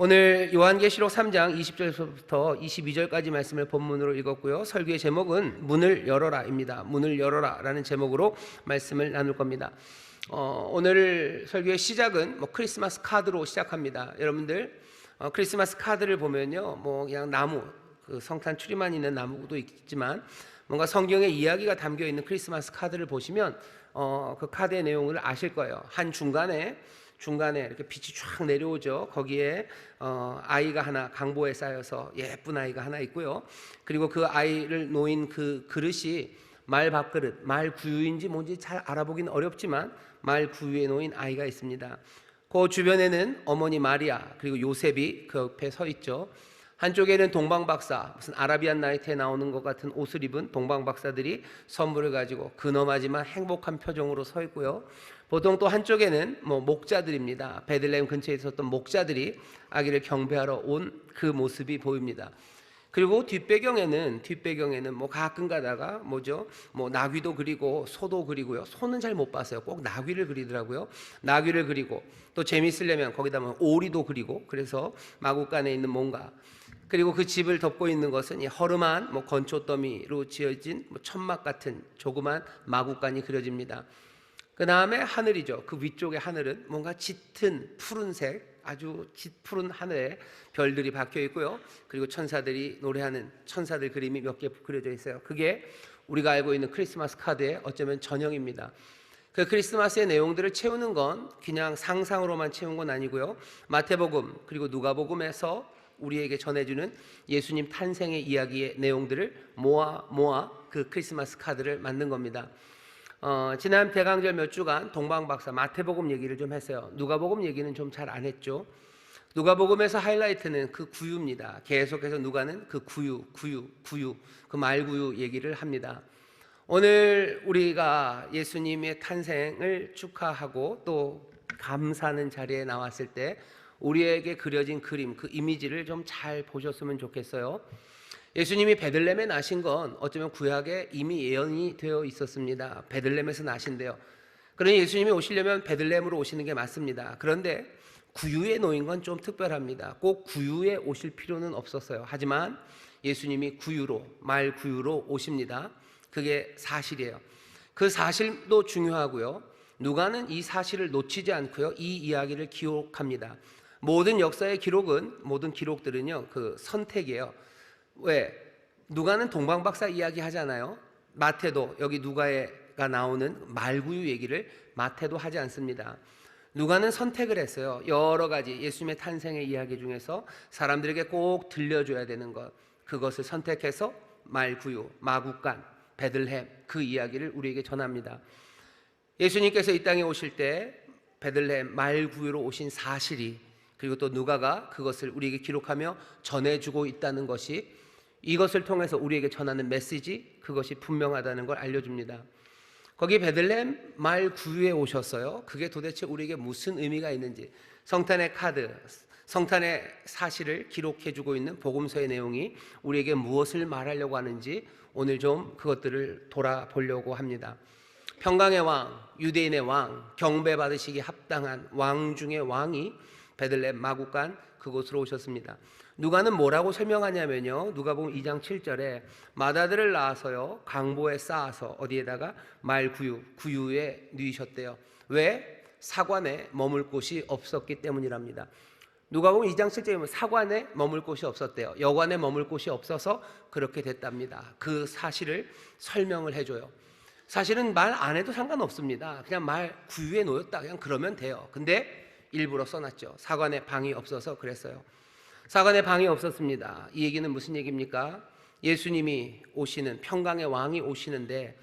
오늘 요한계시록 3장 20절부터 22절까지 말씀을 본문으로 읽었고요. 설교의 제목은 문을 열어라입니다. 문을 열어라라는 제목으로 말씀을 나눌 겁니다. 오늘 설교의 시작은 크리스마스 카드로 시작합니다. 여러분들 크리스마스 카드를 보면요, 그냥 나무, 성탄 추리만 있는 나무도 있지만 뭔가 성경의 이야기가 담겨 있는 크리스마스 카드를 보시면 그 카드의 내용을 아실 거예요. 한 중간에 이렇게 빛이 쫙 내려오죠. 거기에 아이가 하나 강보에 쌓여서 예쁜 아이가 하나 있고요. 그리고 그 아이를 놓인 그 그릇이 말밥그릇, 말구유인지 뭔지 잘 알아보기는 어렵지만 말구유에 놓인 아이가 있습니다. 그 주변에는 어머니 마리아 그리고 요셉이 그 옆에 서 있죠. 한쪽에는 동방박사, 무슨 아라비안 나이트에 나오는 것 같은 옷을 입은 동방박사들이 선물을 가지고 근엄하지만 행복한 표정으로 서 있고요. 보통 또 한쪽에는 목자들입니다. 베들레헴 근처에 있었던 목자들이 아기를 경배하러 온 그 모습이 보입니다. 그리고 뒷배경에는 가끔 가다가 나귀도 그리고 소도 그리고요. 소는 잘 못 봤어요. 꼭 나귀를 그리더라고요. 나귀를 그리고 또 재밌으려면 거기다 오리도 그리고, 그래서 마구간에 있는 뭔가, 그리고 그 집을 덮고 있는 것은 이 허름한 건초 더미로 지어진 천막 같은 조그만 마구간이 그려집니다. 그 다음에 하늘이죠. 그 위쪽의 하늘은 뭔가 짙은 푸른색, 아주 짙푸른 하늘에 별들이 박혀 있고요. 그리고 천사들이 노래하는 천사들 그림이 몇 개 그려져 있어요. 그게 우리가 알고 있는 크리스마스 카드의 어쩌면 전형입니다. 그 크리스마스의 내용들을 채우는 건 그냥 상상으로만 채운 건 아니고요. 마태복음 그리고 누가복음에서 우리에게 전해주는 예수님 탄생의 이야기의 내용들을 모아 그 크리스마스 카드를 만든 겁니다. 지난 대강절 몇 주간 동방박사 마태복음 얘기를 좀 했어요. 누가복음 얘기는 좀 잘 안 했죠. 누가복음에서 하이라이트는 그 구유입니다. 계속해서 누가는 그 구유, 그 말구유 얘기를 합니다. 오늘 우리가 예수님의 탄생을 축하하고 또 감사하는 자리에 나왔을 때 우리에게 그려진 그림, 그 이미지를 좀 잘 보셨으면 좋겠어요. 예수님이 베들레헴에 나신 건 어쩌면 구약에 이미 예언이 되어 있었습니다. 베들레헴에서 나신대요. 그러니 예수님이 오시려면 베들레헴으로 오시는 게 맞습니다. 그런데 구유에 놓인 건 좀 특별합니다. 꼭 구유에 오실 필요는 없었어요. 하지만 예수님이 말구유로 오십니다. 그게 사실이에요. 그 사실도 중요하고요. 누가는 이 사실을 놓치지 않고요, 이 이야기를 기록합니다. 모든 역사의 기록은, 모든 기록들은요, 그 선택이에요. 왜? 누가는 동방박사 이야기 하잖아요. 마태도 여기 누가가 나오는 말구유 얘기를 마태도 하지 않습니다. 누가는 선택을 했어요. 여러 가지 예수님의 탄생의 이야기 중에서 사람들에게 꼭 들려줘야 되는 것, 그것을 선택해서 말구유, 마구간, 베들레헴 그 이야기를 우리에게 전합니다. 예수님께서 이 땅에 오실 때 베들레헴 말구유로 오신 사실이, 그리고 또 누가가 그것을 우리에게 기록하며 전해주고 있다는 것이, 이것을 통해서 우리에게 전하는 메시지, 그것이 분명하다는 걸 알려줍니다. 거기 베들레헴 말구유에 오셨어요. 그게 도대체 우리에게 무슨 의미가 있는지, 성탄의 카드, 성탄의 사실을 기록해주고 있는 복음서의 내용이 우리에게 무엇을 말하려고 하는지 오늘 좀 그것들을 돌아보려고 합니다. 평강의 왕, 유대인의 왕, 경배받으시기 합당한 왕 중의 왕이 베들레헴 마구간 그곳으로 오셨습니다. 누가는 뭐라고 설명하냐면요, 누가복음 2장 7절에 마다들을 낳아서요 강보에 쌓아서 어디에다가 구유에 누이셨대요. 왜? 사관에 머물 곳이 없었기 때문이랍니다. 누가복음 2장 7절에 사관에 머물 곳이 없었대요. 여관에 머물 곳이 없어서 그렇게 됐답니다. 그 사실을 설명을 해줘요. 사실은 말 안 해도 상관없습니다. 그냥 구유에 놓였다, 그냥 그러면 돼요. 근데 일부러 써놨죠. 사관에 방이 없어서 그랬어요. 사관에 방이 없었습니다. 이 얘기는 무슨 얘기입니까? 예수님이 오시는, 평강의 왕이 오시는데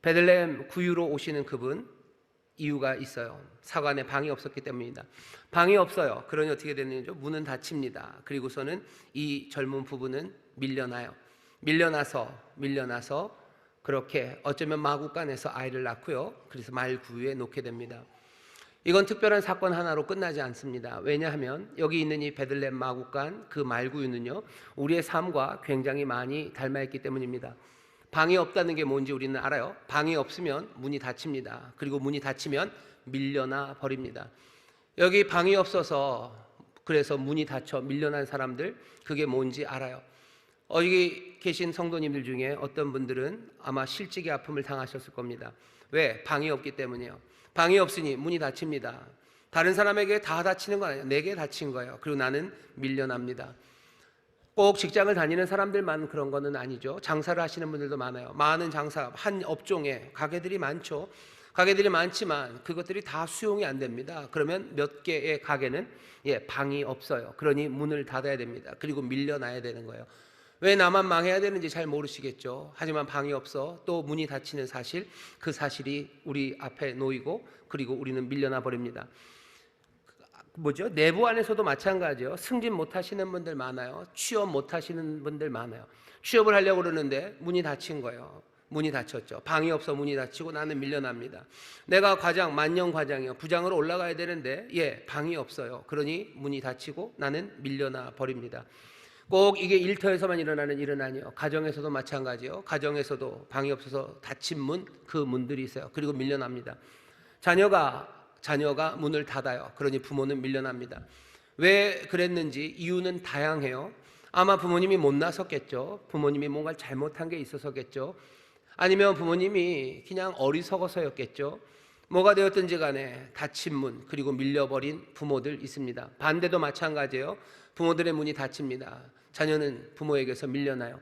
베들레헴 구유로 오시는 그분, 이유가 있어요. 사관에 방이 없었기 때문입니다. 방이 없어요. 그러니 어떻게 되는지요? 문은 닫힙니다. 그리고서는 이 젊은 부부는 밀려나서 그렇게 어쩌면 마구간에서 아이를 낳고요, 그래서 말구유에 놓게 됩니다. 이건 특별한 사건 하나로 끝나지 않습니다. 왜냐하면 여기 있는 이 베들레헴 마구간 그 말구유는요, 우리의 삶과 굉장히 많이 닮아있기 때문입니다. 방이 없다는 게 뭔지 우리는 알아요. 방이 없으면 문이 닫힙니다. 그리고 문이 닫히면 밀려나 버립니다. 여기 방이 없어서 그래서 문이 닫혀 밀려난 사람들, 그게 뭔지 알아요. 여기 계신 성도님들 중에 어떤 분들은 아마 실직의 아픔을 당하셨을 겁니다. 왜? 방이 없기 때문이에요. 방이 없으니 문이 닫힙니다. 다른 사람에게 다 닫히는 건 아니에요. 내게 닫힌 거예요. 그리고 나는 밀려납니다. 꼭 직장을 다니는 사람들만 그런 거는 아니죠. 장사를 하시는 분들도 많아요. 많은 장사, 한 업종에 가게들이 많죠. 가게들이 많지만 그것들이 다 수용이 안 됩니다. 그러면 몇 개의 가게는 방이 없어요. 그러니 문을 닫아야 됩니다. 그리고 밀려나야 되는 거예요. 왜 나만 망해야 되는지 잘 모르시겠죠. 하지만 방이 없어 또 문이 닫히는 사실, 그 사실이 우리 앞에 놓이고 그리고 우리는 밀려나 버립니다. 내부 안에서도 마찬가지예요. 승진 못 하시는 분들 많아요. 취업 못 하시는 분들 많아요. 취업을 하려고 그러는데 문이 닫힌 거예요. 문이 닫혔죠. 방이 없어 문이 닫히고 나는 밀려납니다. 내가 과장, 만년 과장이요. 부장으로 올라가야 되는데 방이 없어요. 그러니 문이 닫히고 나는 밀려나 버립니다. 꼭 이게 일터에서만 일어나는 일은 아니에요. 가정에서도 마찬가지예요. 가정에서도 방이 없어서 닫힌 문, 그 문들이 있어요. 그리고 밀려납니다. 자녀가 문을 닫아요. 그러니 부모는 밀려납니다. 왜 그랬는지 이유는 다양해요. 아마 부모님이 못나섰겠죠. 부모님이 뭔가 잘못한 게 있어서겠죠. 아니면 부모님이 그냥 어리석어서였겠죠. 뭐가 되었든지 간에 닫힌 문, 그리고 밀려버린 부모들 있습니다. 반대도 마찬가지예요. 부모들의 문이 닫힙니다. 자녀는 부모에게서 밀려나요.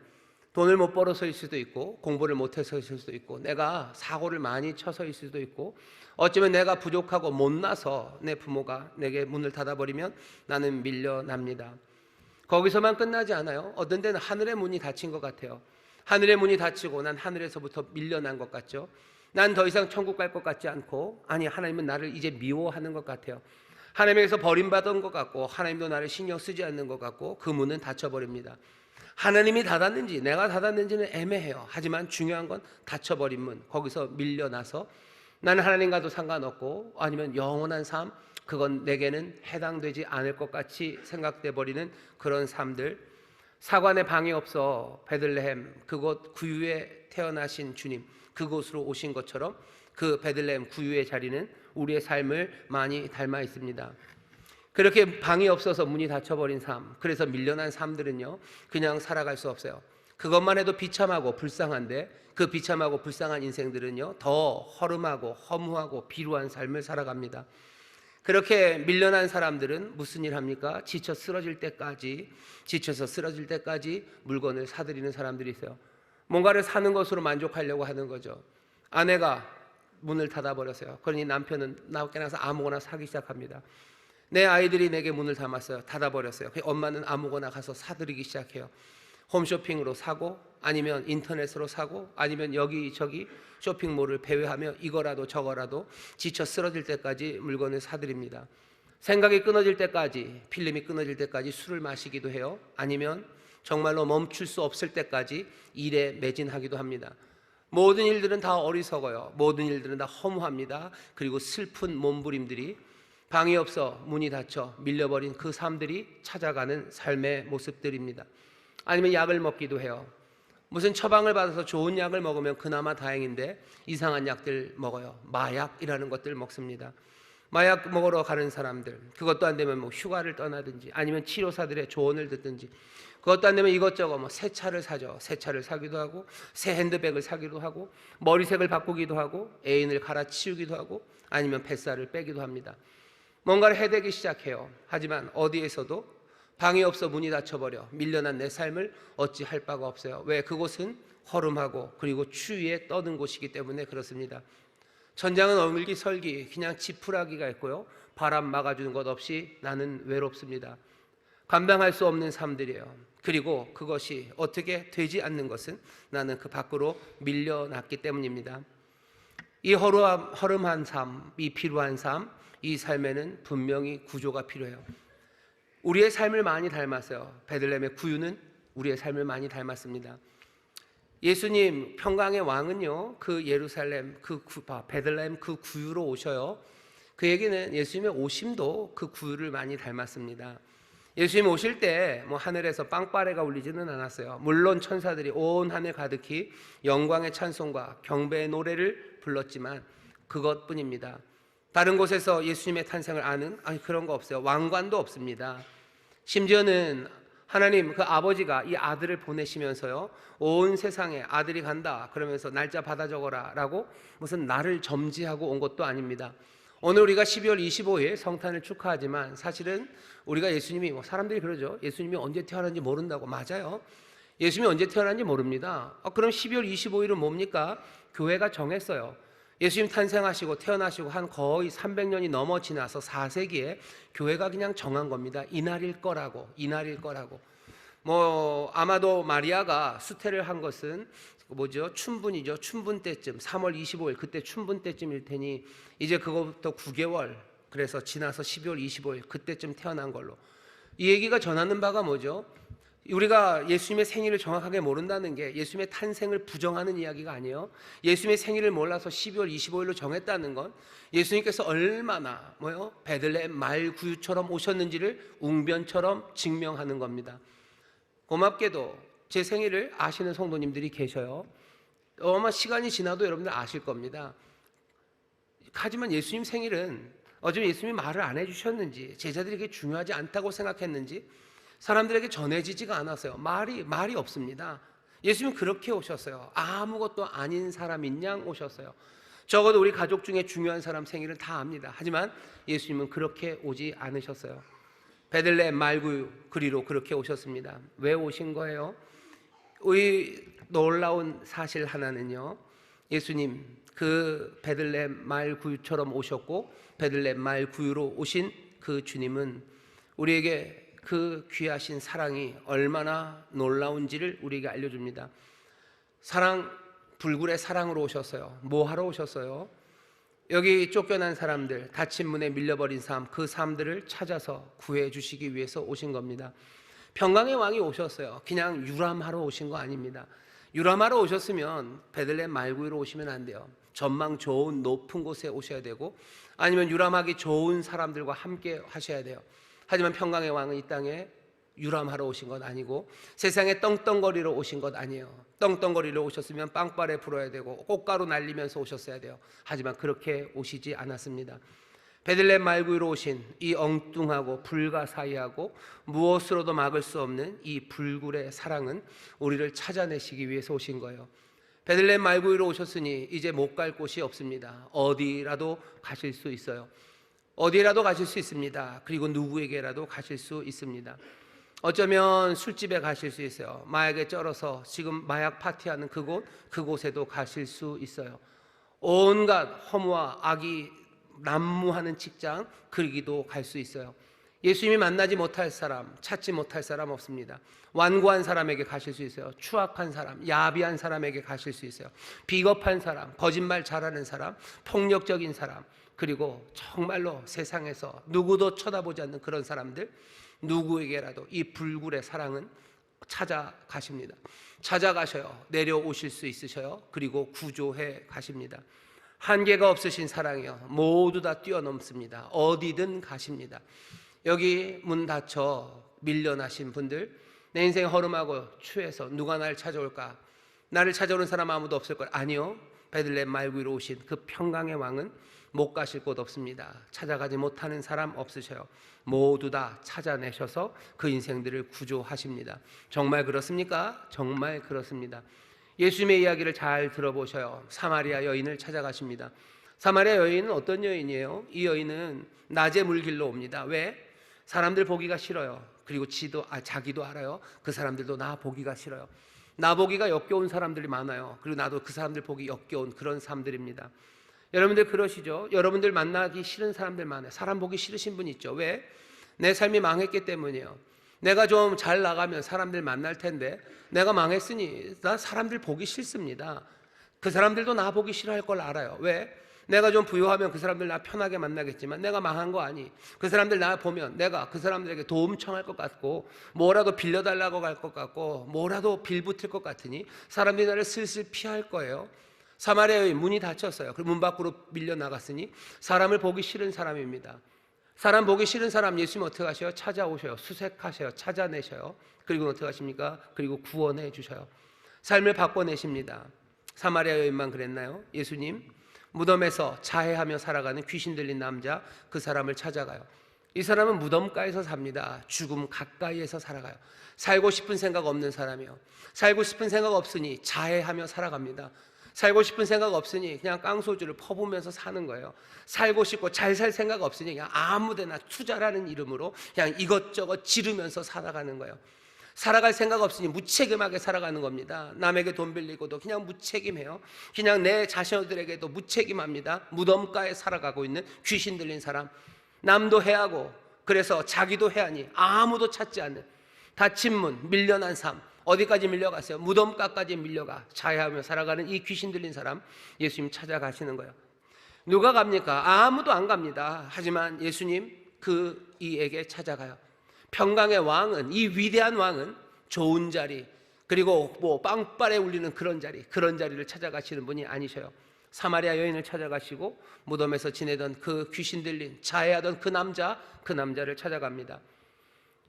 돈을 못 벌어서일 수도 있고, 공부를 못해서일 수도 있고, 내가 사고를 많이 쳐서일 수도 있고, 어쩌면 내가 부족하고 못나서 내 부모가 내게 문을 닫아버리면 나는 밀려납니다. 거기서만 끝나지 않아요. 어떤 데는 하늘의 문이 닫힌 것 같아요. 하늘의 문이 닫히고 난 하늘에서부터 밀려난 것 같죠. 난 더 이상 천국 갈 것 같지 않고, 아니 하나님은 나를 이제 미워하는 것 같아요. 하나님에게서 버림받은 것 같고, 하나님도 나를 신경 쓰지 않는 것 같고, 그 문은 닫혀버립니다. 하나님이 닫았는지 내가 닫았는지는 애매해요. 하지만 중요한 건 닫혀버린 문, 거기서 밀려나서 나는 하나님과도 상관없고, 아니면 영원한 삶, 그건 내게는 해당되지 않을 것 같이 생각돼 버리는 그런 삶들. 사관에 방이 없어 베들레헴, 그곳 구유에 태어나신 주님, 그곳으로 오신 것처럼 그 베들레헴 구유의 자리는 우리의 삶을 많이 닮아 있습니다. 그렇게 방이 없어서 문이 닫혀버린 삶, 그래서 밀려난 삶들은요, 그냥 살아갈 수 없어요. 그것만 해도 비참하고 불쌍한데, 그 비참하고 불쌍한 인생들은요, 더 허름하고 허무하고 비루한 삶을 살아갑니다. 그렇게 밀려난 사람들은 무슨 일 합니까? 지쳐서 쓰러질 때까지 물건을 사들이는 사람들이 있어요. 뭔가를 사는 것으로 만족하려고 하는 거죠. 아내가 문을 닫아버렸어요. 그러니 남편은 나게 나서 아무거나 사기 시작합니다. 내 아이들이 내게 문을 닫아버렸어요. 엄마는 아무거나 가서 사들이기 시작해요. 홈쇼핑으로 사고, 아니면 인터넷으로 사고, 아니면 여기저기 쇼핑몰을 배회하며 이거라도 저거라도 지쳐 쓰러질 때까지 물건을 사들입니다. 생각이 끊어질 때까지, 필름이 끊어질 때까지 술을 마시기도 해요. 아니면 정말로 멈출 수 없을 때까지 일에 매진하기도 합니다. 모든 일들은 다 어리석어요. 모든 일들은 다 허무합니다. 그리고 슬픈 몸부림들이, 방이 없어 문이 닫혀 밀려버린 그 삶들이 찾아가는 삶의 모습들입니다. 아니면 약을 먹기도 해요. 무슨 처방을 받아서 좋은 약을 먹으면 그나마 다행인데 이상한 약들 먹어요. 마약이라는 것들 먹습니다. 마약 먹으러 가는 사람들, 그것도 안 되면 휴가를 떠나든지, 아니면 치료사들의 조언을 듣든지, 그것도 안 되면 이것저것 새 차를 사죠. 새 차를 사기도 하고, 새 핸드백을 사기도 하고, 머리색을 바꾸기도 하고, 애인을 갈아치우기도 하고, 아니면 뱃살을 빼기도 합니다. 뭔가를 해대기 시작해요. 하지만 어디에서도 방이 없어 문이 닫혀버려 밀려난 내 삶을 어찌할 바가 없어요. 왜? 그곳은 허름하고 그리고 추위에 떠든 곳이기 때문에 그렇습니다. 천장은 얼기설기 그냥 지푸라기가 있고요, 바람 막아주는 것 없이 나는 외롭습니다. 감당할 수 없는 삶들이에요. 그리고 그것이 어떻게 되지 않는 것은 나는 그 밖으로 밀려났기 때문입니다. 이 허름한 삶, 이 피로한 삶, 이 삶에는 분명히 구조가 필요해요. 우리의 삶을 많이 닮았어요. 베들레헴의 구유는 우리의 삶을 많이 닮았습니다. 예수님 평강의 왕은요, 그 예루살렘, 베들레헴 그 구유로 오셔요. 그 얘기는 예수님의 오심도 그 구유를 많이 닮았습니다. 예수님 오실 때 하늘에서 빵빠레가 울리지는 않았어요. 물론 천사들이 온 하늘 가득히 영광의 찬송과 경배의 노래를 불렀지만 그것뿐입니다. 다른 곳에서 예수님의 탄생을 아는 그런 거 없어요. 왕관도 없습니다. 심지어는 하나님 그 아버지가 이 아들을 보내시면서요, 온 세상에 아들이 간다 그러면서 날짜 받아 적어라 라고 무슨 날을 점지하고 온 것도 아닙니다. 오늘 우리가 12월 25일 성탄을 축하하지만 사실은 우리가 예수님이, 사람들이 그러죠, 예수님이 언제 태어났는지 모른다고. 맞아요, 예수님이 언제 태어났는지 모릅니다. 그럼 12월 25일은 뭡니까? 교회가 정했어요. 예수님 탄생하시고 태어나시고 한 거의 300년이 넘어 지나서 4세기에 교회가 그냥 정한 겁니다. 이날일 거라고, 이날일 거라고. 아마도 마리아가 수태를 한 것은 뭐죠? 춘분이죠. 춘분 때쯤, 3월 25일 그때 춘분 때쯤일 테니 이제 그거부터 9개월, 그래서 지나서 12월 25일 그때쯤 태어난 걸로. 이 얘기가 전하는 바가 뭐죠? 우리가 예수님의 생일을 정확하게 모른다는 게 예수님의 탄생을 부정하는 이야기가 아니에요. 예수님의 생일을 몰라서 12월 25일로 정했다는 건 예수님께서 얼마나 베들레헴 말구유처럼 오셨는지를 웅변처럼 증명하는 겁니다. 고맙게도 제 생일을 아시는 성도님들이 계셔요. 아마 시간이 지나도 여러분들 아실 겁니다. 하지만 예수님 생일은 어쩌면 예수님이 말을 안 해주셨는지, 제자들에게 중요하지 않다고 생각했는지 사람들에게 전해지지가 않았어요. 말이 없습니다. 예수님은 그렇게 오셨어요. 아무것도 아닌 사람인 양 오셨어요. 적어도 우리 가족 중에 중요한 사람 생일은 다 압니다. 하지만 예수님은 그렇게 오지 않으셨어요. 베들레헴 말구유 그리로 그렇게 오셨습니다. 왜 오신 거예요? 이 놀라운 사실 하나는요, 예수님 그 베들레헴 말구유처럼 오셨고 베들레헴 말구유로 오신 그 주님은 우리에게 그 귀하신 사랑이 얼마나 놀라운지를 우리에게 알려줍니다. 불굴의 사랑으로 오셨어요. 뭐 하러 오셨어요? 여기 쫓겨난 사람들, 닫힌 문에 밀려버린 삶, 그 삶들을 찾아서 구해 주시기 위해서 오신 겁니다. 평강의 왕이 오셨어요. 그냥 유람하러 오신 거 아닙니다. 유람하러 오셨으면 베들레헴 말구유로 오시면 안 돼요. 전망 좋은 높은 곳에 오셔야 되고, 아니면 유람하기 좋은 사람들과 함께 하셔야 돼요. 하지만 평강의 왕은 이 땅에 유람하러 오신 것 아니고 세상에 떵떵거리러 오신 것 아니에요. 떵떵거리러 오셨으면 빵빠레 불어야 되고 꽃가루 날리면서 오셨어야 돼요. 하지만 그렇게 오시지 않았습니다. 베들레헴 말구유로 오신 이 엉뚱하고 불가사의하고 무엇으로도 막을 수 없는 이 불굴의 사랑은 우리를 찾아내시기 위해서 오신 거예요. 베들레헴 말구유로 오셨으니 이제 못 갈 곳이 없습니다. 어디라도 가실 수 있어요. 어디라도 가실 수 있습니다. 그리고 누구에게라도 가실 수 있습니다. 어쩌면 술집에 가실 수 있어요. 마약에 쩔어서 지금 마약 파티하는 그곳에도 가실 수 있어요. 온갖 허무와 악이 난무하는 직장, 그러기도 갈 수 있어요. 예수님이 만나지 못할 사람, 찾지 못할 사람 없습니다. 완고한 사람에게 가실 수 있어요. 추악한 사람, 야비한 사람에게 가실 수 있어요. 비겁한 사람, 거짓말 잘하는 사람, 폭력적인 사람, 그리고 정말로 세상에서 누구도 쳐다보지 않는 그런 사람들, 누구에게라도 이 불굴의 사랑은 찾아가십니다. 찾아가셔요. 내려오실 수 있으셔요. 그리고 구조해 가십니다. 한계가 없으신 사랑이요, 모두 다 뛰어넘습니다. 어디든 가십니다. 여기 문 닫혀 밀려나신 분들, 내 인생 허름하고 추해서 누가 나를 찾아올까? 나를 찾아오는 사람 아무도 없을 걸. 아니요, 베들레헴 말구유로 오신 그 평강의 왕은 못 가실 곳 없습니다. 찾아가지 못하는 사람 없으셔요. 모두 다 찾아내셔서 그 인생들을 구조하십니다. 정말 그렇습니까? 정말 그렇습니다. 예수님의 이야기를 잘 들어보셔요. 사마리아 여인을 찾아가십니다. 사마리아 여인은 어떤 여인이에요? 이 여인은 낮의 물길로 옵니다. 왜? 사람들 보기가 싫어요. 그리고 자기도 알아요. 그 사람들도 나 보기가 싫어요. 나 보기가 역겨운 사람들이 많아요. 그리고 나도 그 사람들 보기 역겨운 그런 사람들입니다. 여러분들 그러시죠? 여러분들 만나기 싫은 사람들 많아요. 사람 보기 싫으신 분 있죠? 왜? 내 삶이 망했기 때문이에요. 내가 좀 잘 나가면 사람들 만날 텐데 내가 망했으니 나 사람들 보기 싫습니다. 그 사람들도 나 보기 싫어할 걸 알아요. 왜? 내가 좀 부유하면 그 사람들 나 편하게 만나겠지만 내가 망한 거 아니. 그 사람들 나 보면 내가 그 사람들에게 도움 청할 것 같고 뭐라도 빌려달라고 갈 것 같고 뭐라도 빌붙을 것 같으니 사람들이 나를 슬슬 피할 거예요. 사마리아 여인 문이 닫혔어요. 그 문 밖으로 밀려나갔으니 사람을 보기 싫은 사람입니다. 사람 보기 싫은 사람 예수님 어떻게 하셔요? 찾아오셔요. 수색하셔요. 찾아내셔요. 그리고 어떻게 하십니까? 그리고 구원해 주셔요. 삶을 바꿔내십니다. 사마리아 여인만 그랬나요? 예수님 무덤에서 자해하며 살아가는 귀신 들린 남자, 그 사람을 찾아가요. 이 사람은 무덤가에서 삽니다. 죽음 가까이에서 살아가요. 살고 싶은 생각 없는 사람이요. 살고 싶은 생각 없으니 자해하며 살아갑니다. 살고 싶은 생각 없으니 그냥 깡소주를 퍼부으면서 사는 거예요. 살고 싶고 잘 살 생각 없으니 그냥 아무데나 투자라는 이름으로 그냥 이것저것 지르면서 살아가는 거예요. 살아갈 생각 없으니 무책임하게 살아가는 겁니다. 남에게 돈 빌리고도 그냥 무책임해요. 그냥 내 자신들에게도 무책임합니다. 무덤가에 살아가고 있는 귀신 들린 사람. 남도 해하고 그래서 자기도 해하니 아무도 찾지 않는 닫힌 문, 밀려난 삶. 어디까지 밀려갔어요? 무덤가까지 밀려가 자해하며 살아가는 이 귀신 들린 사람, 예수님 찾아가시는 거예요. 누가 갑니까? 아무도 안 갑니다. 하지만 예수님 이에게 찾아가요. 평강의 왕은, 이 위대한 왕은 좋은 자리, 그리고 뭐 빵빠레 울리는 그런 자리를 찾아가시는 분이 아니셔요. 사마리아 여인을 찾아가시고 무덤에서 지내던 그 귀신 들린 자해하던 그 남자를 찾아갑니다.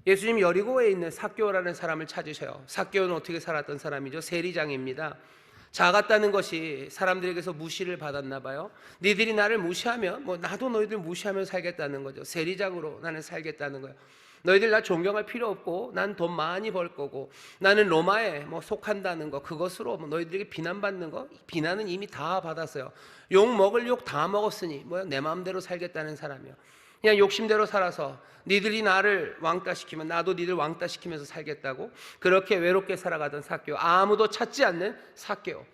예수님 여리고에 있는 삭개오라는 사람을 찾으셔요. 삭개오는 어떻게 살았던 사람이죠? 세리장입니다. 작았다는 것이 사람들에게서 무시를 받았나 봐요. 니들이 나를 무시하면 나도 너희들 무시하며 살겠다는 거죠. 세리장으로 나는 살겠다는 거예요. 너희들 나 존경할 필요 없고 난 돈 많이 벌 거고 나는 로마에 속한다는 거, 그것으로 너희들에게 비난받는 거, 비난은 이미 다 받았어요. 욕 먹을 욕 다 먹었으니 내 마음대로 살겠다는 사람이요. 그냥 욕심대로 살아서 니들이 나를 왕따시키면 나도 니들 왕따시키면서 살겠다고 그렇게 외롭게 살아가던 삭개오, 아무도 찾지 않는 삭개오,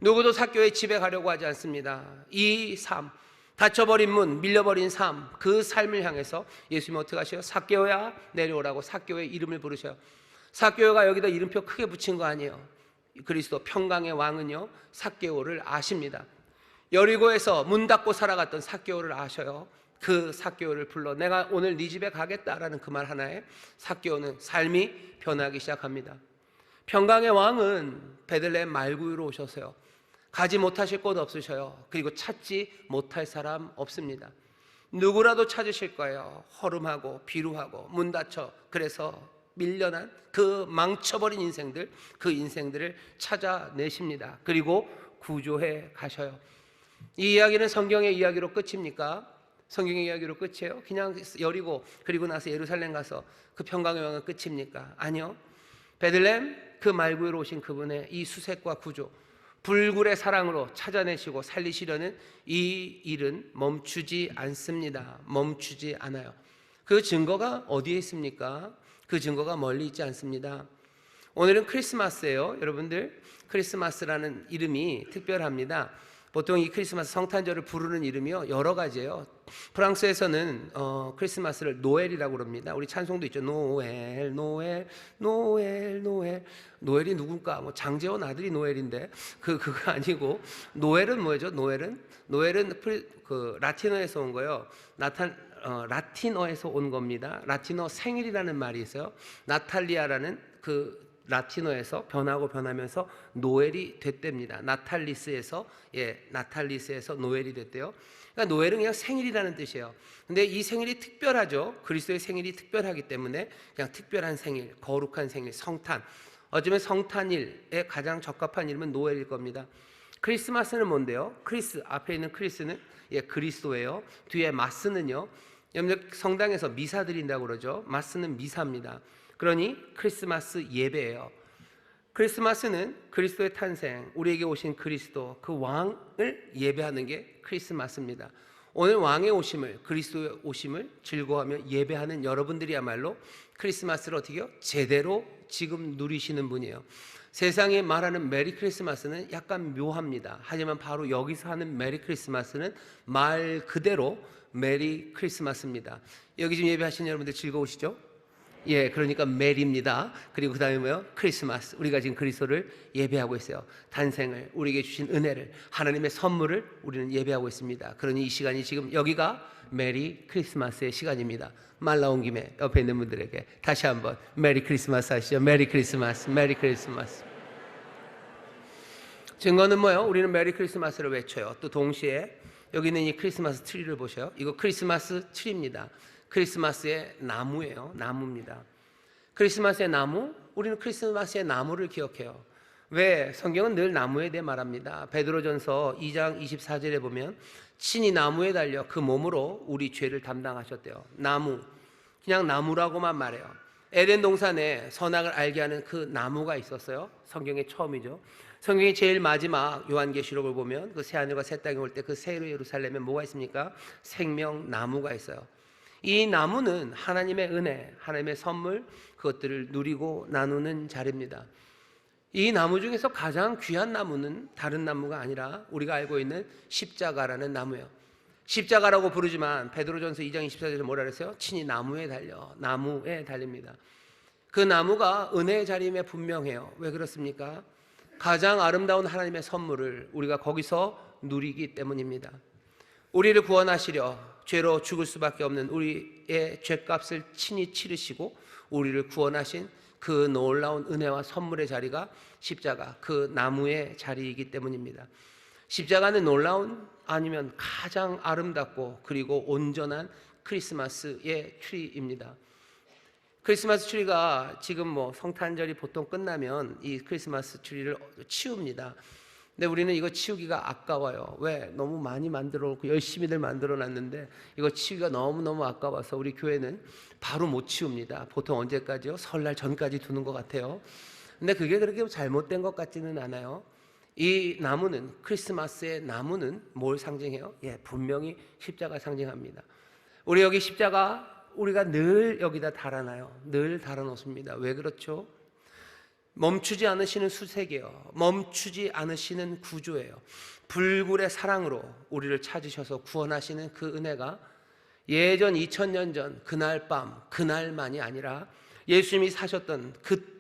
누구도 삭개오의 집에 가려고 하지 않습니다. 이 삶, 닫혀버린 문, 밀려버린 삶, 그 삶을 향해서 예수님은 어떻게 하셔요? 삭개오야 내려오라고 삭개오의 이름을 부르셔요. 삭개오가 여기다 이름표 크게 붙인 거 아니에요. 그리스도 평강의 왕은요 삭개오를 아십니다. 여리고에서 문 닫고 살아갔던 삭개오를 아셔요. 그 삭개오를 불러 내가 오늘 네 집에 가겠다라는 그 말 하나에 삭개오는 삶이 변하기 시작합니다. 평강의 왕은 베들레헴 말구유로 오셔서요 가지 못하실 곳 없으셔요. 그리고 찾지 못할 사람 없습니다. 누구라도 찾으실 거예요. 허름하고 비루하고 문 닫혀 그래서 밀려난 그 망쳐버린 인생들, 그 인생들을 찾아내십니다. 그리고 구조해 가셔요. 이 이야기는 성경의 이야기로 끝입니까? 성경의 이야기로 끝이에요? 그냥 여리고 그리고 나서 예루살렘 가서 그 평강의 왕은 끝입니까? 아니요. 베들레헴 그 말구유로 오신 그분의 이 수색과 구조, 불굴의 사랑으로 찾아내시고 살리시려는 이 일은 멈추지 않습니다. 멈추지 않아요. 그 증거가 어디에 있습니까? 그 증거가 멀리 있지 않습니다. 오늘은 크리스마스예요. 여러분들, 크리스마스라는 이름이 특별합니다. 보통 이 크리스마스 성탄절을 부르는 이름이요 여러 가지예요. 프랑스에서는 크리스마스를 노엘이라고 그럽니다. 우리 찬송도 있죠. 노엘 노엘 노엘 노엘. 노엘이 누굴까? 장재원 아들이 노엘인데 그거 아니고, 노엘은 뭐죠? 노엘은 그 라틴어에서 온 거예요. 라틴어에서 온 겁니다. 라틴어 생일이라는 말이 있어요. 나탈리아라는 그 라틴어에서 변하면서 노엘이 됐답니다. 나탈리스에서 노엘이 됐대요. 그러니까 노엘은 그냥 생일이라는 뜻이에요. 근데 이 생일이 특별하죠. 그리스도의 생일이 특별하기 때문에 그냥 특별한 생일, 거룩한 생일, 성탄. 어쩌면 성탄일에 가장 적합한 이름은 노엘일 겁니다. 크리스마스는 뭔데요? 크리스, 앞에 있는 크리스는 그리스도예요. 뒤에 마스는요, 성당에서 미사 드린다고 그러죠. 마스는 미사입니다. 그러니 크리스마스 예배예요. 크리스마스는 그리스도의 탄생, 우리에게 오신 그리스도, 그 왕을 예배하는 게 크리스마스입니다. 오늘 왕의 오심을, 그리스도의 오심을 즐거워하며 예배하는 여러분들이야말로 크리스마스를 어떻게 해요? 제대로 지금 누리시는 분이에요. 세상이 말하는 메리 크리스마스는 약간 묘합니다. 하지만 바로 여기서 하는 메리 크리스마스는 말 그대로 메리 크리스마스입니다. 여기 지금 예배하시는 여러분들 즐거우시죠? 그러니까 메리입니다. 그리고 그 다음에 뭐요? 크리스마스. 우리가 지금 그리스도를 예배하고 있어요. 탄생을, 우리에게 주신 은혜를, 하나님의 선물을 우리는 예배하고 있습니다. 그러니 이 시간이 지금 여기가 메리 크리스마스의 시간입니다. 말 나온 김에 옆에 있는 분들에게 다시 한번 메리 크리스마스 하시죠. 메리 크리스마스, 메리 크리스마스. 증거는 뭐예요? 우리는 메리 크리스마스를 외쳐요. 또 동시에 여기 있는 이 크리스마스 트리를 보셔요. 이거 크리스마스 트리입니다. 크리스마스의 나무예요. 나무입니다. 크리스마스의 나무, 우리는 크리스마스의 나무를 기억해요. 왜? 성경은 늘 나무에 대해 말합니다. 베드로전서 2장 24절에 보면 친히 나무에 달려 그 몸으로 우리 죄를 담당하셨대요. 나무, 그냥 나무라고만 말해요. 에덴 동산에 선악을 알게 하는 그 나무가 있었어요. 성경의 처음이죠. 성경의 제일 마지막 요한계시록을 보면 그 새하늘과 새 땅이 올 때 그 새 예루살렘에 뭐가 있습니까? 생명나무가 있어요. 이 나무는 하나님의 은혜, 하나님의 선물, 그것들을 누리고 나누는 자리입니다. 이 나무 중에서 가장 귀한 나무는 다른 나무가 아니라 우리가 알고 있는 십자가라는 나무예요. 십자가라고 부르지만 베드로전서 2장 24절에서 뭐라 그랬어요? 친히 나무에 달려, 나무에 달립니다. 그 나무가 은혜의 자리임에 분명해요. 왜 그렇습니까? 가장 아름다운 하나님의 선물을 우리가 거기서 누리기 때문입니다. 우리를 구원하시려 죄로 죽을 수밖에 없는 우리의 죄값을 친히 치르시고 우리를 구원하신 그 놀라운 은혜와 선물의 자리가 십자가, 그 나무의 자리이기 때문입니다. 십자가는 놀라운, 아니면 가장 아름답고 그리고 온전한 크리스마스의 트리입니다. 크리스마스 트리가 지금 성탄절이 보통 끝나면 이 크리스마스 트리를 치웁니다. 근데 우리는 이거 치우기가 아까워요. 왜? 너무 많이 만들어 놓고 열심히들 만들어 놨는데 이거 치우기가 너무너무 아까워서 우리 교회는 바로 못 치웁니다. 보통 언제까지요? 설날 전까지 두는 것 같아요. 근데 그게 그렇게 잘못된 것 같지는 않아요. 이 나무는, 크리스마스의 나무는 뭘 상징해요? 분명히 십자가 상징합니다. 우리 여기 십자가 우리가 늘 여기다 달아놔요. 늘 달아놓습니다. 왜 그렇죠? 멈추지 않으시는 수색이에요. 멈추지 않으시는 구주예요. 불굴의 사랑으로 우리를 찾으셔서 구원하시는 그 은혜가 예전 2000년 전 그날 밤, 그날만이 아니라 예수님이 사셨던 그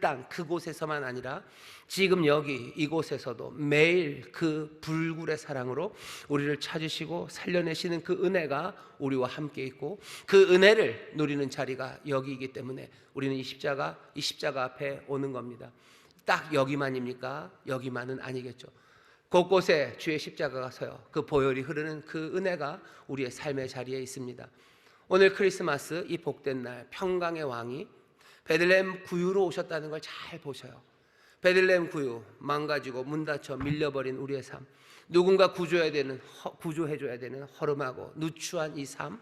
땅, 그곳에서만 아니라 지금 여기 이곳에서도 매일 그 불굴의 사랑으로 우리를 찾으시고 살려내시는 그 은혜가 우리와 함께 있고 그 은혜를 누리는 자리가 여기이기 때문에 우리는 이 십자가 앞에 오는 겁니다. 딱 여기만입니까? 여기만은 아니겠죠. 곳곳에 주의 십자가가 서요. 그 보혈이 흐르는 그 은혜가 우리의 삶의 자리에 있습니다. 오늘 크리스마스 이 복된 날 평강의 왕이 베들레헴 구유로 오셨다는 걸 잘 보셔요. 베들레헴 구유, 망가지고 문 닫혀 밀려버린 우리의 삶, 누군가 구조해줘야 되는 허름하고 누추한 이 삶,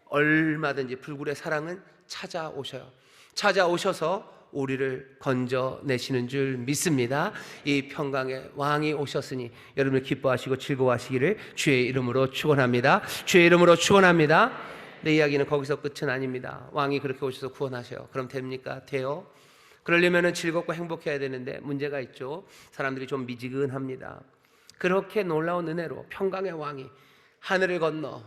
얼마든지 불굴의 사랑은 찾아오셔요. 찾아오셔서 우리를 건져내시는 줄 믿습니다. 이 평강의 왕이 오셨으니 여러분을 기뻐하시고 즐거워하시기를 주의 이름으로 축원합니다. 주의 이름으로 축원합니다. 내 이야기는 거기서 끝은 아닙니다. 왕이 그렇게 오셔서 구원하셔요. 그럼 됩니까? 돼요. 그러려면 즐겁고 행복해야 되는데 문제가 있죠. 사람들이 좀 미지근합니다. 그렇게 놀라운 은혜로 평강의 왕이 하늘을 건너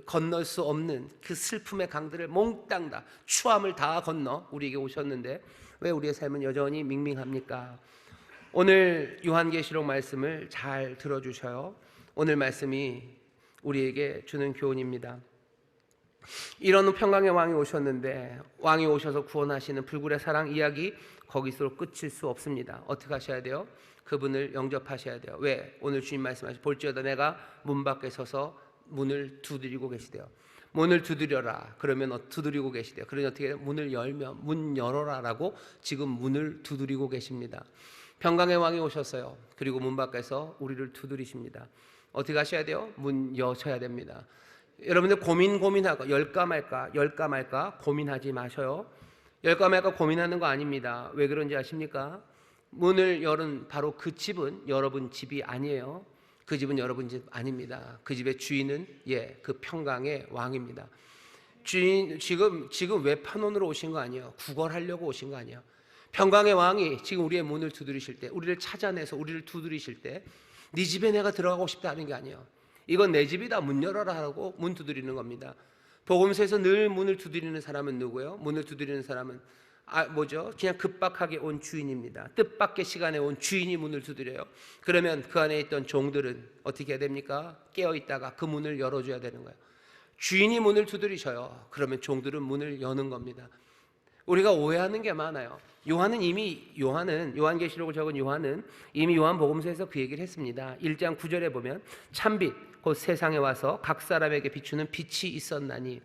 건널 수 없는 그 슬픔의 강들을 몽땅 다 추함을 다 건너 우리에게 오셨는데 왜 우리의 삶은 여전히 밍밍합니까? 오늘 요한계시록 말씀을 잘 들어주셔요. 오늘 말씀이 우리에게 주는 교훈입니다. 이런 평강의 왕이 오셨는데 왕이 오셔서 구원하시는 불굴의 사랑 이야기 거기서 끝일 수 없습니다. 어떻게 하셔야 돼요? 그분을 영접하셔야 돼요. 왜? 오늘 주님 말씀하시죠. 볼지어다 내가 문 밖에 서서 문을 두드리고 계시대요. 문을 두드려라. 그러면 두드리고 계시대요. 그러니 어떻게 해요? 문을 열면 문 열어라라고 지금 문을 두드리고 계십니다. 평강의 왕이 오셨어요. 그리고 문 밖에서 우리를 두드리십니다. 어떻게 하셔야 돼요? 문 여셔야 됩니다. 여러분들 고민하고 열까 말까 고민하지 마셔요. 열까 말까 고민하는 거 아닙니다. 왜 그런지 아십니까? 문을 열은 바로 그 집은 여러분 집이 아니에요. 그 집은 여러분 집 아닙니다. 그 집의 주인은 그 평강의 왕입니다. 주인 지금 외판원으로 오신 거 아니에요. 구걸하려고 오신 거 아니에요. 평강의 왕이 지금 우리의 문을 두드리실 때, 우리를 찾아내서 우리를 두드리실 때 네 집에 내가 들어가고 싶다는 게 아니에요. 이건 내 집이다. 문 열어라 하고 문 두드리는 겁니다. 복음서에서 늘 문을 두드리는 사람은 누구예요? 문을 두드리는 사람은 그냥 급박하게 온 주인입니다. 뜻밖의 시간에 온 주인이 문을 두드려요. 그러면 그 안에 있던 종들은 어떻게 해야 됩니까? 깨어있다가 그 문을 열어줘야 되는 거예요. 주인이 문을 두드리셔요. 그러면 종들은 문을 여는 겁니다. 우리가 오해하는 게 많아요. 요한계시록을 적은 요한은 이미 요한복음서에서 그 얘기를 했습니다. 1장 9절에 보면 참빛 곧 세상에 와서 각 사람에게 비추는 빛이 있었나니,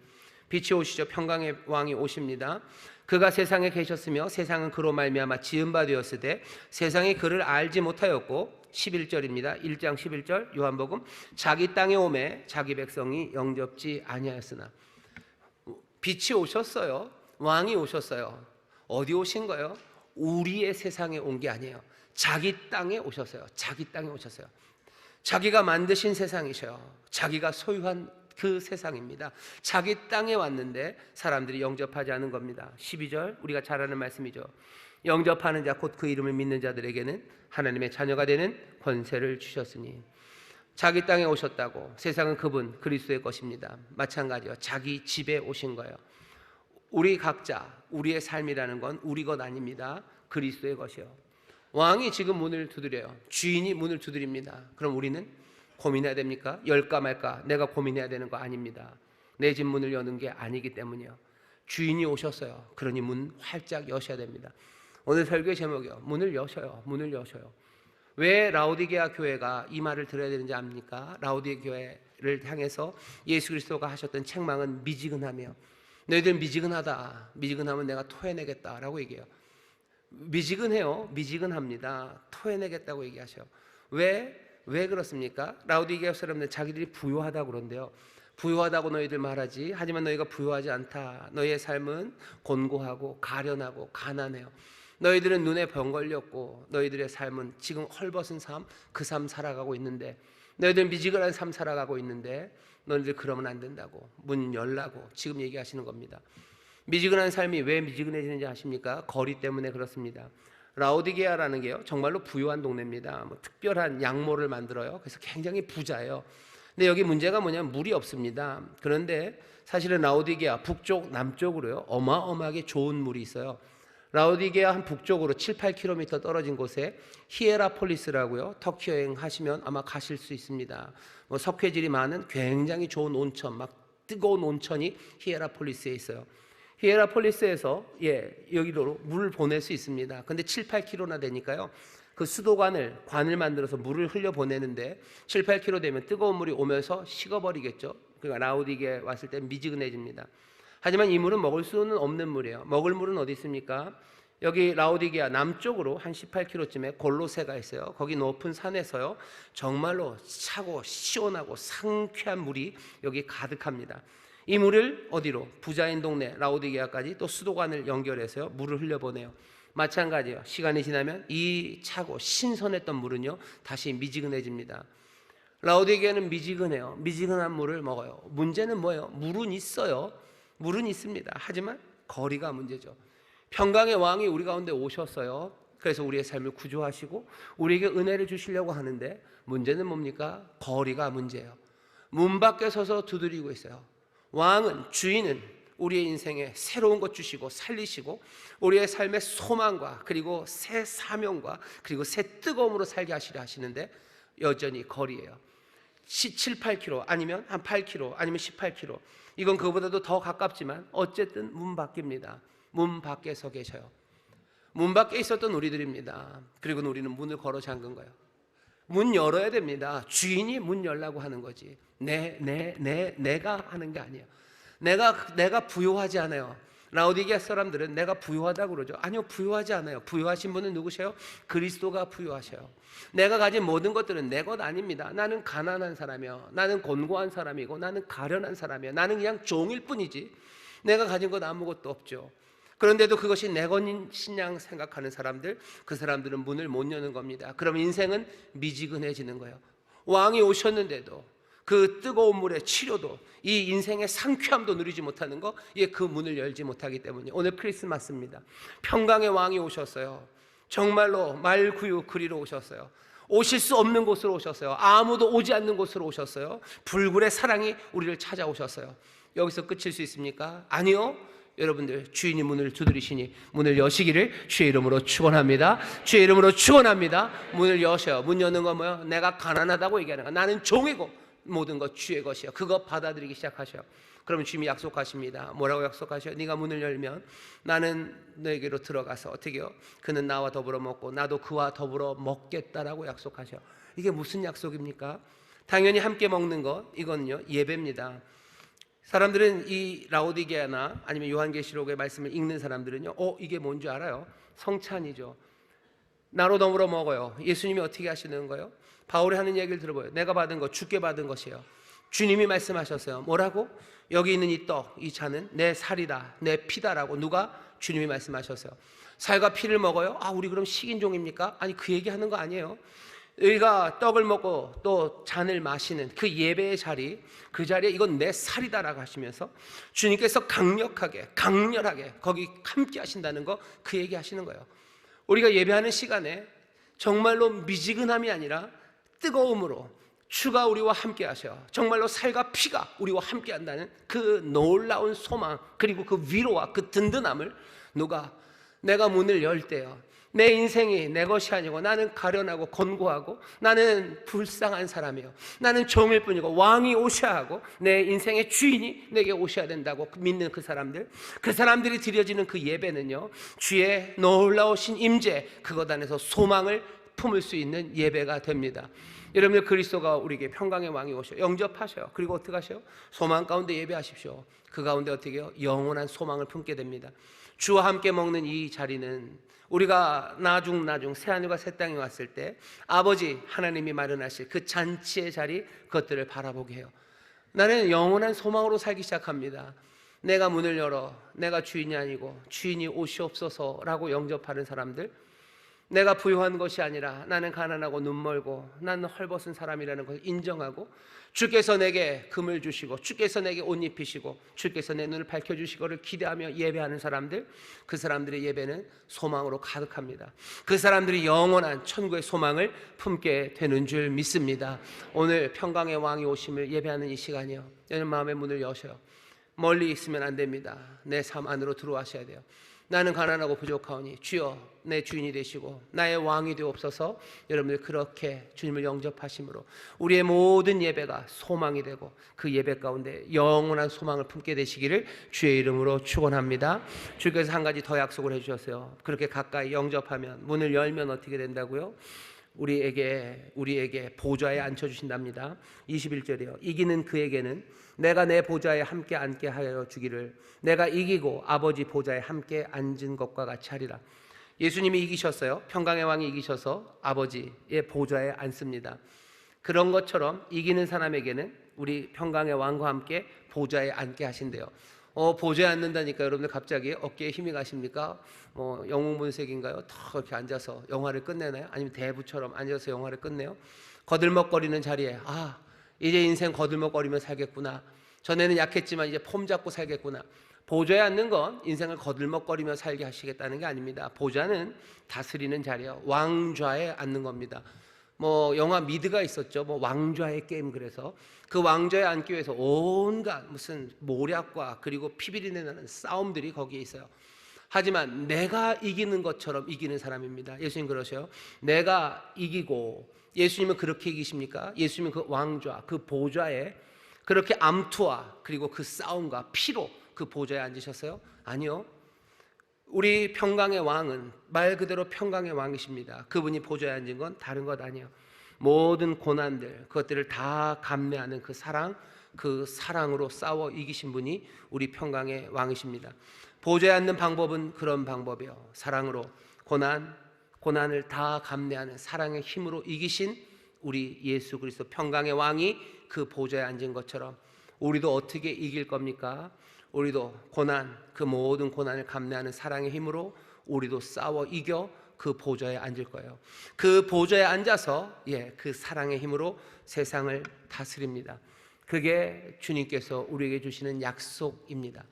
빛이 오시죠. 평강의 왕이 오십니다. 그가 세상에 계셨으며 세상은 그로 말미암아 지은 바 되었으되 세상이 그를 알지 못하였고, 11절입니다. 1장 11절 요한복음, 자기 땅에 오매 자기 백성이 영접지 아니하였으나. 빛이 오셨어요. 왕이 오셨어요. 어디 오신 거예요? 우리의 세상에 온 게 아니에요. 자기 땅에 오셨어요. 자기 땅에 오셨어요. 자기가 만드신 세상이셔요. 자기가 소유한 그 세상입니다. 자기 땅에 왔는데 사람들이 영접하지 않은 겁니다. 12절 우리가 잘 아는 말씀이죠. 영접하는 자 곧 그 이름을 믿는 자들에게는 하나님의 자녀가 되는 권세를 주셨으니. 자기 땅에 오셨다고. 세상은 그분 그리스도의 것입니다. 마찬가지요. 자기 집에 오신 거예요. 우리 각자 우리의 삶이라는 건 우리 것 아닙니다. 그리스도의 것이요. 왕이 지금 문을 두드려요. 주인이 문을 두드립니다. 그럼 우리는 고민해야 됩니까? 열까 말까 내가 고민해야 되는 거 아닙니다. 내 집 문을 여는 게 아니기 때문이요. 주인이 오셨어요. 그러니 문 활짝 여셔야 됩니다. 오늘 설교의 제목이요. 문을 여셔요. 문을 여셔요. 왜 라오디게아 교회가 이 말을 들어야 되는지 압니까? 라오디게아 교회를 향해서 예수 그리스도가 하셨던 책망은 미지근하며, 너희들 미지근하다. 미지근하면 내가 토해내겠다라고 얘기해요. 미지근해요. 미지근합니다. 토해내겠다고 얘기하셔요. 왜 그렇습니까? 라오디게아 사람들 자기들이 부유하다고 그런데요. 부유하다고 너희들 말하지. 하지만 너희가 부유하지 않다. 너희의 삶은 곤고하고 가련하고 가난해요. 너희들은 눈에 병 걸렸고 너희들의 삶은 지금 헐벗은 삶, 그 삶 살아가고 있는데, 너희들 미지근한 삶 살아가고 있는데 너희들 그러면 안 된다고, 문 열라고 지금 얘기하시는 겁니다. 미지근한 삶이 왜 미지근해지는지 아십니까? 거리 때문에 그렇습니다. 라오디게아라는 게요 정말로 부유한 동네입니다. 특별한 양모를 만들어요. 그래서 굉장히 부자예요. 근데 여기 문제가 뭐냐면 물이 없습니다. 그런데 사실은 라오디게아 북쪽 남쪽으로요 어마어마하게 좋은 물이 있어요. 라오디게아 한 북쪽으로 7, 8km 떨어진 곳에 히에라폴리스라고요. 터키 여행하시면 아마 가실 수 있습니다. 석회질이 많은 굉장히 좋은 온천, 막 뜨거운 온천이 히에라폴리스에 있어요. 히에라폴리스에서 여기로 물을 보낼 수 있습니다. 근데 7, 8km나 되니까요. 그 수도관을 만들어서 물을 흘려 보내는데 7, 8km 되면 뜨거운 물이 오면서 식어버리겠죠. 그러니까 라오디게아에 왔을 때 미지근해집니다. 하지만 이 물은 먹을 수는 없는 물이에요. 먹을 물은 어디 있습니까? 여기 라오디게아 남쪽으로 한 18km쯤에 골로새가 있어요. 거기 높은 산에서요 정말로 차고 시원하고 상쾌한 물이 여기 가득합니다. 이 물을 어디로? 부자인 동네 라오디게아까지 또 수도관을 연결해서요 물을 흘려보내요. 마찬가지예요. 시간이 지나면 이 차고 신선했던 물은요 다시 미지근해집니다. 라오디게아는 미지근해요. 미지근한 물을 먹어요. 문제는 뭐예요? 물은 있어요. 물은 있습니다. 하지만 거리가 문제죠. 평강의 왕이 우리 가운데 오셨어요. 그래서 우리의 삶을 구조하시고 우리에게 은혜를 주시려고 하는데 문제는 뭡니까? 거리가 문제예요. 문 밖에 서서 두드리고 있어요. 왕은, 주인은 우리의 인생에 새로운 것 주시고 살리시고 우리의 삶의 소망과 그리고 새 사명과 그리고 새 뜨거움으로 살게 하시려 하시는데 여전히 거리예요. 7, 8km 아니면 한 8km 아니면 18km, 이건 그거보다도 더 가깝지만 어쨌든 문 밖입니다. 문 밖에 서 계셔요. 문 밖에 있었던 우리들입니다. 그리고 우리는 문을 걸어 잠근 거예요. 문 열어야 됩니다. 주인이 문 열라고 하는 거지. 내가 하는 게 아니에요. 내가 부유하지 않아요. 라오디게아 사람들은 내가 부유하다고 그러죠. 아니요, 부유하지 않아요. 부유하신 분은 누구세요? 그리스도가 부유하셔요. 내가 가진 모든 것들은 내 것 아닙니다. 나는 가난한 사람이요, 나는 곤고한 사람이고 나는 가련한 사람이요, 나는 그냥 종일 뿐이지 내가 가진 것 아무것도 없죠. 그런데도 그것이 내 것인 양 생각하는 사람들, 그 사람들은 문을 못 여는 겁니다. 그럼 인생은 미지근해지는 거예요. 왕이 오셨는데도 그 뜨거운 물의 치료도, 이 인생의 상쾌함도 누리지 못하는 거, 그 문을 열지 못하기 때문에 오늘 크리스마스입니다. 평강의 왕이 오셨어요. 정말로 말구유 그리러 오셨어요. 오실 수 없는 곳으로 오셨어요. 아무도 오지 않는 곳으로 오셨어요. 불굴의 사랑이 우리를 찾아오셨어요. 여기서 끝일 수 있습니까? 아니요. 여러분들, 주인이 문을 두드리시니 문을 여시기를 주의 이름으로 축원합니다. 주의 이름으로 축원합니다. 문을 여셔요. 문 여는 건 뭐예요? 내가 가난하다고 얘기하는 거야. 나는 종이고 모든 것 주의 것이요. 그거 받아들이기 시작하셔요. 그러면 주님이 약속하십니다. 뭐라고 약속하셔요? 네가 문을 열면 나는 너에게로 들어가서 어떻게 해요? 그는 나와 더불어 먹고 나도 그와 더불어 먹겠다라고 약속하셔요. 이게 무슨 약속입니까? 당연히 함께 먹는 것, 이건요 예배입니다. 사람들은 이 라오디게아나 아니면 요한계시록의 말씀을 읽는 사람들은요 이게 뭔지 알아요? 성찬이죠. 나로 더불어 먹어요. 예수님이 어떻게 하시는 거예요? 바울이 하는 얘기를 들어봐요. 내가 받은 것, 주께 받은 것이에요. 주님이 말씀하셨어요. 뭐라고? 여기 있는 이 떡, 이 잔은 내 살이다, 내 피다라고. 누가? 주님이 말씀하셨어요. 살과 피를 먹어요? 우리 그럼 식인종입니까? 아니, 그 얘기하는 거 아니에요. 우리가 떡을 먹고 또 잔을 마시는 그 예배의 자리, 그 자리에 이건 내 살이다라고 하시면서 주님께서 강력하게, 강렬하게 거기 함께 하신다는 거, 그 얘기 하시는 거예요. 우리가 예배하는 시간에 정말로 미지근함이 아니라 뜨거움으로 주가 우리와 함께 하셔, 정말로 살과 피가 우리와 함께 한다는 그 놀라운 소망, 그리고 그 위로와 그 든든함을 누가? 내가 문을 열 때요, 내 인생이 내 것이 아니고 나는 가련하고 곤고하고 나는 불쌍한 사람이요, 나는 종일 뿐이고 왕이 오셔야 하고 내 인생의 주인이 내게 오셔야 된다고 믿는 그 사람들이 드려지는 그 예배는요, 주의 놀라우신 임재, 그것 안에서 소망을 품을 수 있는 예배가 됩니다. 여러분들, 그리스도가 우리에게 평강의 왕이 오셔 영접하셔요. 그리고 어떻게 하셔요? 소망 가운데 예배하십시오. 그 가운데 어떻게 해요? 영원한 소망을 품게 됩니다. 주와 함께 먹는 이 자리는 우리가 나중 새하늘과 새 땅에 왔을 때 아버지 하나님이 마련하실 그 잔치의 자리, 그것들을 바라보게 해요. 나는 영원한 소망으로 살기 시작합니다. 내가 문을 열어 내가 주인이 아니고 주인이 오시옵소서라고 영접하는 사람들, 내가 부유한 것이 아니라 나는 가난하고 눈멀고 나는 헐벗은 사람이라는 것을 인정하고 주께서 내게 금을 주시고 주께서 내게 옷 입히시고 주께서 내 눈을 밝혀주시고를 기대하며 예배하는 사람들, 그 사람들의 예배는 소망으로 가득합니다. 그 사람들이 영원한 천국의 소망을 품게 되는 줄 믿습니다. 오늘 평강의 왕이 오심을 예배하는 이 시간이요, 여러분 마음의 문을 여셔요. 멀리 있으면 안 됩니다. 내 삶 안으로 들어와셔야 돼요. 나는 가난하고 부족하오니 주여 내 주인이 되시고 나의 왕이 되옵소서. 여러분들 그렇게 주님을 영접하심으로 우리의 모든 예배가 소망이 되고 그 예배 가운데 영원한 소망을 품게 되시기를 주의 이름으로 축원합니다. 주께서 한 가지 더 약속을 해주셨어요. 그렇게 가까이 영접하면, 문을 열면 어떻게 된다고요? 우리에게 보좌에 앉혀주신답니다. 21절이요, 이기는 그에게는 내가 내 보좌에 함께 앉게 하여 주기를, 내가 이기고 아버지 보좌에 함께 앉은 것과 같이 하리라. 예수님이 이기셨어요. 평강의 왕이 이기셔서 아버지의 보좌에 앉습니다. 그런 것처럼 이기는 사람에게는 우리 평강의 왕과 함께 보좌에 앉게 하신대요. 보좌에 앉는다니까 여러분들 갑자기 어깨에 힘이 가십니까? 영웅본색인가요? 더 이렇게 앉아서 영화를 끝내나요? 아니면 대부처럼 앉아서 영화를 끝내요? 거들먹거리는 자리에 이제 인생 거들먹거리며 살겠구나, 전에는 약했지만 이제 폼 잡고 살겠구나. 보좌에 앉는 건 인생을 거들먹거리며 살게 하시겠다는 게 아닙니다. 보좌는 다스리는 자리예요. 왕좌에 앉는 겁니다. 영화 미드가 있었죠. 왕좌의 게임. 그래서 그 왕좌에 앉기 위해서 온갖 무슨 모략과 그리고 피비린내 나는 싸움들이 거기에 있어요. 하지만 내가 이기는 것처럼 이기는 사람입니다. 예수님 그러셔요. 내가 이기고. 예수님은 그렇게 이기십니까? 예수님은 그 왕좌, 그 보좌에 그렇게 암투와 그리고 그 싸움과 피로 그 보좌에 앉으셨어요? 아니요. 우리 평강의 왕은 말 그대로 평강의 왕이십니다. 그분이 보좌에 앉은 건 다른 것 아니에요. 모든 고난들, 그것들을 다 감내하는 그 사랑으로 싸워 이기신 분이 우리 평강의 왕이십니다. 보좌에 앉는 방법은 그런 방법이에요. 사랑으로 고난을 다 감내하는 사랑의 힘으로 이기신 우리 예수 그리스도 평강의 왕이 그 보좌에 앉은 것처럼 우리도 어떻게 이길 겁니까? 우리도 그 모든 고난을 감내하는 사랑의 힘으로 우리도 싸워 이겨 그 보좌에 앉을 거예요. 그 보좌에 앉아서 그 사랑의 힘으로 세상을 다스립니다. 그게 주님께서 우리에게 주시는 약속입니다.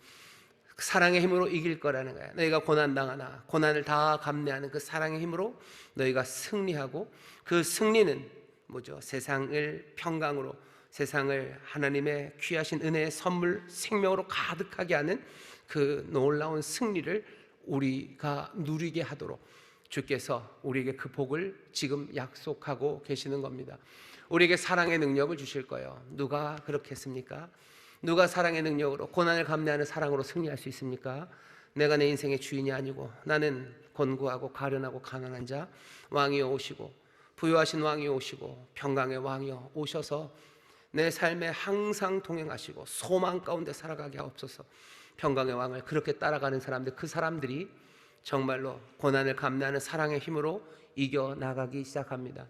사랑의 힘으로 이길 거라는 거야. 너희가 고난당하나 고난을 다 감내하는 그 사랑의 힘으로 너희가 승리하고, 그 승리는 뭐죠? 세상을 평강으로, 세상을 하나님의 귀하신 은혜의 선물 생명으로 가득하게 하는 그 놀라운 승리를 우리가 누리게 하도록 주께서 우리에게 그 복을 지금 약속하고 계시는 겁니다. 우리에게 사랑의 능력을 주실 거예요. 누가 그렇게 했습니까? 누가 사랑의 능력으로, 고난을 감내하는 사랑으로 승리할 수 있습니까? 내가 내 인생의 주인이 아니고 나는 곤고하고 가련하고 가난한 자, 왕이 오시고 부유하신 왕이 오시고 평강의 왕이 오셔서 내 삶에 항상 동행하시고 소망 가운데 살아가게 하옵소서. 평강의 왕을 그렇게 따라가는 사람들, 그 사람들이 정말로 고난을 감내하는 사랑의 힘으로 이겨나가기 시작합니다.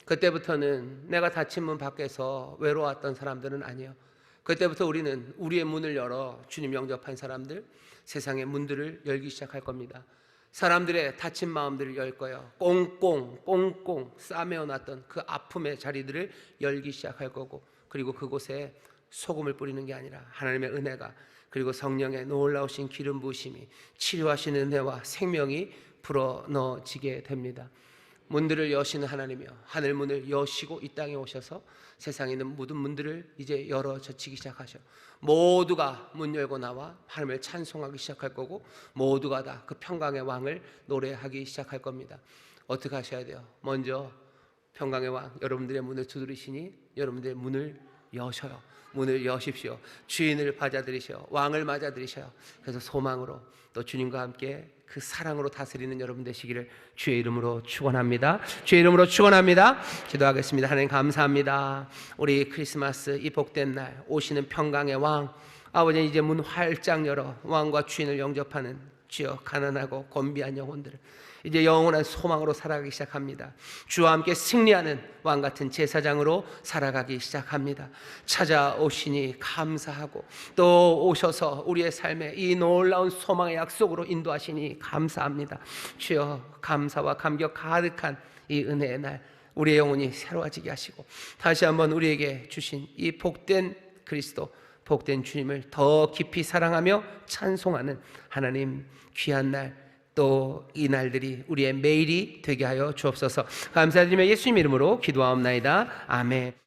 그때부터는 내가 닫힌 문 밖에서 외로웠던 사람들은 아니에요. 그때부터 우리는 우리의 문을 열어 주님 영접한 사람들, 세상의 문들을 열기 시작할 겁니다. 사람들의 닫힌 마음들을 열 거예요. 꽁꽁 싸매어놨던 그 아픔의 자리들을 열기 시작할 거고, 그리고 그곳에 소금을 뿌리는 게 아니라 하나님의 은혜가, 그리고 성령의 놀라우신 기름 부으심이, 치료하시는 은혜와 생명이 불어넣어지게 됩니다. 문들을 여시는 하나님이여, 하늘 문을 여시고 이 땅에 오셔서 세상에 있는 모든 문들을 이제 열어 젖히기 시작하셔. 모두가 문 열고 나와 하나님을 찬송하기 시작할 거고, 모두가 다 그 평강의 왕을 노래하기 시작할 겁니다. 어떻게 하셔야 돼요? 먼저 평강의 왕, 여러분들의 문을 두드리시니 여러분들의 문을 여셔요. 문을 여십시오. 주인을 맞아들이셔, 왕을 맞아들이셔요. 그래서 소망으로 또 주님과 함께 그 사랑으로 다스리는 여러분 되시기를 주의 이름으로 축원합니다. 주의 이름으로 축원합니다. 기도하겠습니다. 하나님 감사합니다. 우리 크리스마스 이 복된 날 오시는 평강의 왕, 아버지 이제 문 활짝 열어 왕과 주인을 영접하는 주여 가난하고 곤비한 영혼들을 이제 영원한 소망으로 살아가기 시작합니다. 주와 함께 승리하는 왕같은 제사장으로 살아가기 시작합니다. 찾아오시니 감사하고, 또 오셔서 우리의 삶에 이 놀라운 소망의 약속으로 인도하시니 감사합니다. 주여 감사와 감격 가득한 이 은혜의 날 우리의 영혼이 새로워지게 하시고, 다시 한번 우리에게 주신 이 복된 그리스도, 복된 주님을 더 깊이 사랑하며 찬송하는 하나님 귀한 날, 또 이 날들이 우리의 매일이 되게 하여 주옵소서. 감사드리며 예수님 이름으로 기도하옵나이다. 아멘.